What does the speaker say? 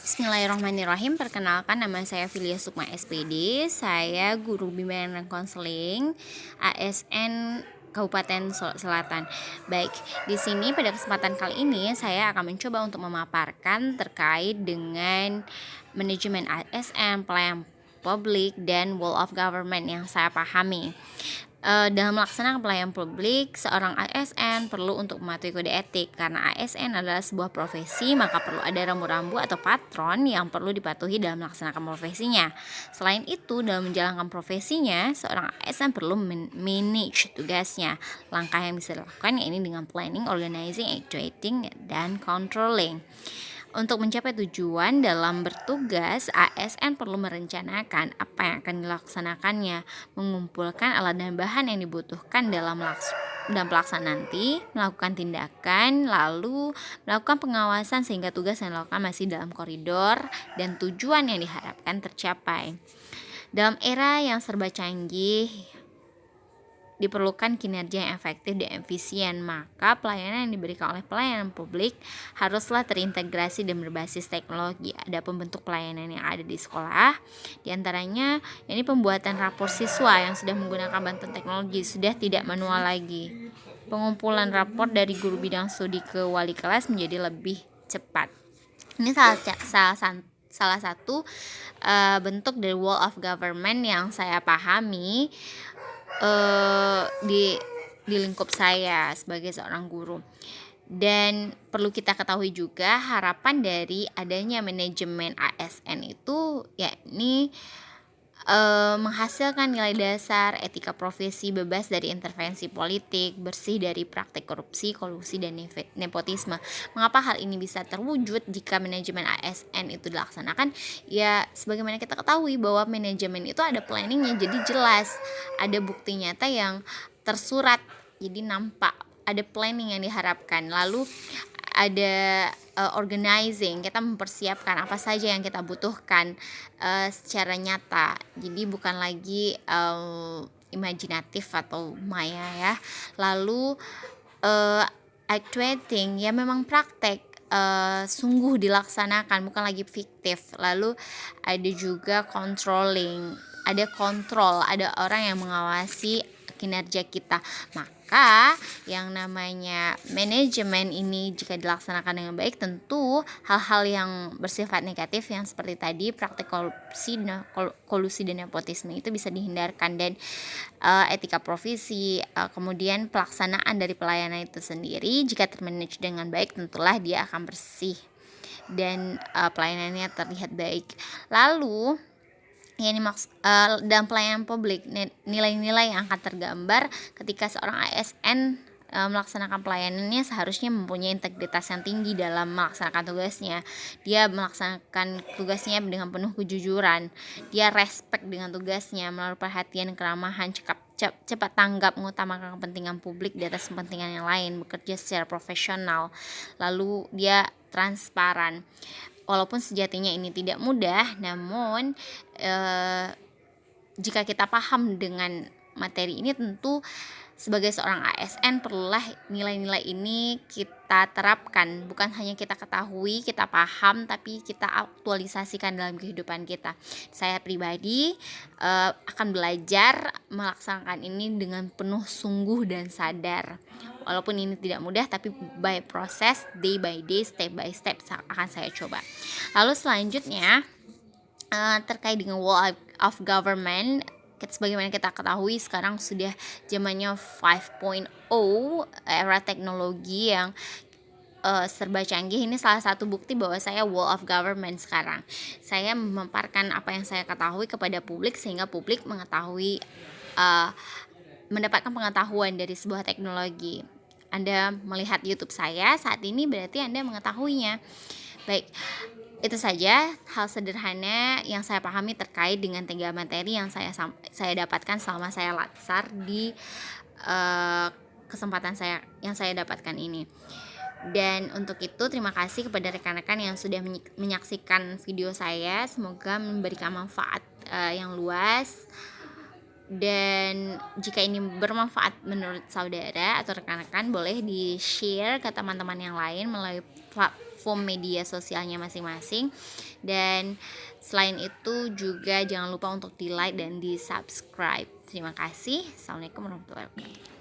Bismillahirrahmanirrahim. Perkenalkan, nama saya Filia Sukma SPD. Saya guru bimbingan dan konseling ASN Kabupaten Selatan. Baik, di sini pada kesempatan kali ini saya akan mencoba untuk memaparkan terkait dengan manajemen ASN, pelayanan publik, dan wall of government yang saya pahami. Dalam melaksanakan pelayanan publik, seorang ASN perlu untuk mematuhi kode etik. Karena ASN adalah sebuah profesi, maka perlu ada rambu-rambu atau patron yang perlu dipatuhi dalam melaksanakan profesinya. Selain itu, dalam menjalankan profesinya, seorang ASN perlu manage tugasnya. Langkah yang bisa dilakukan yaitu dengan planning, organizing, actuating, dan controlling. Untuk mencapai tujuan dalam bertugas, ASN perlu merencanakan apa yang akan dilaksanakannya, mengumpulkan alat dan bahan yang dibutuhkan dalam pelaksanaan nanti, melakukan tindakan, lalu melakukan pengawasan sehingga tugas yang dilakukan masih dalam koridor dan tujuan yang diharapkan tercapai. Dalam era yang serba canggih, diperlukan kinerja yang efektif dan efisien, maka pelayanan yang diberikan oleh pelayanan publik haruslah terintegrasi dan berbasis teknologi. Ada pembentuk pelayanan yang ada di sekolah, diantaranya ini pembuatan rapor siswa yang sudah menggunakan bantuan teknologi, sudah tidak manual lagi. Pengumpulan rapor dari guru bidang studi ke wali kelas menjadi lebih cepat. Ini salah satu bentuk dari wall of government yang saya pahami di lingkup saya sebagai seorang guru. Dan perlu kita ketahui juga, harapan dari adanya manajemen ASN itu yakni menghasilkan nilai dasar etika profesi, bebas dari intervensi politik, bersih dari praktik korupsi, kolusi, dan nepotisme. Mengapa hal ini bisa terwujud jika manajemen ASN itu dilaksanakan? Ya, sebagaimana kita ketahui bahwa manajemen itu ada planningnya, jadi jelas, ada bukti nyata yang tersurat, jadi nampak ada planning yang diharapkan. Lalu ada organizing, kita mempersiapkan apa saja yang kita butuhkan secara nyata. Jadi bukan lagi imajinatif atau maya ya. Lalu actuating, ya memang praktek, sungguh dilaksanakan, bukan lagi fiktif. Lalu ada juga controlling, ada kontrol, ada orang yang mengawasi kinerja kita. Maka yang namanya manajemen ini jika dilaksanakan dengan baik, tentu hal-hal yang bersifat negatif yang seperti tadi praktik kolusi dan nepotisme itu bisa dihindarkan, dan etika profesi, kemudian pelaksanaan dari pelayanan itu sendiri jika termanage dengan baik, tentulah dia akan bersih dan pelayanannya terlihat baik. Lalu dalam pelayanan publik, nilai-nilai yang akan tergambar ketika seorang ASN melaksanakan pelayanannya seharusnya mempunyai integritas yang tinggi dalam melaksanakan tugasnya. Dia melaksanakan tugasnya dengan penuh kejujuran, dia respect dengan tugasnya, menaruh perhatian, keramahan, cepat tanggap, mengutamakan kepentingan publik di atas kepentingan yang lain, bekerja secara profesional, lalu dia transparan. Walaupun sejatinya ini tidak mudah, namun jika kita paham dengan materi ini, tentu sebagai seorang ASN perlulah nilai-nilai ini kita terapkan. Bukan hanya kita ketahui, kita paham, tapi kita aktualisasikan dalam kehidupan kita. Saya pribadi akan belajar melaksanakan ini dengan penuh sungguh dan sadar. Walaupun ini tidak mudah, tapi by proses, day by day, step by step akan saya coba. Lalu selanjutnya terkait dengan wall of government, sebagaimana kita ketahui sekarang sudah zamannya 5.0, era teknologi yang serba canggih. Ini salah satu bukti bahwa saya wall of government sekarang. Saya memaparkan apa yang saya ketahui kepada publik sehingga publik mengetahui, mendapatkan pengetahuan dari sebuah teknologi. Anda melihat YouTube saya saat ini berarti Anda mengetahuinya. Baik, itu saja hal sederhana yang saya pahami terkait dengan 3 materi yang saya dapatkan selama saya latsar di kesempatan yang saya dapatkan ini. Dan untuk itu terima kasih kepada rekan-rekan yang sudah menyaksikan video saya. Semoga memberikan manfaat yang luas. Dan jika ini bermanfaat menurut saudara atau rekan-rekan, boleh di-share ke teman-teman yang lain melalui platform media sosialnya masing-masing. Dan selain itu juga jangan lupa untuk di like dan di subscribe. Terima kasih. Assalamualaikum warahmatullahi wabarakatuh.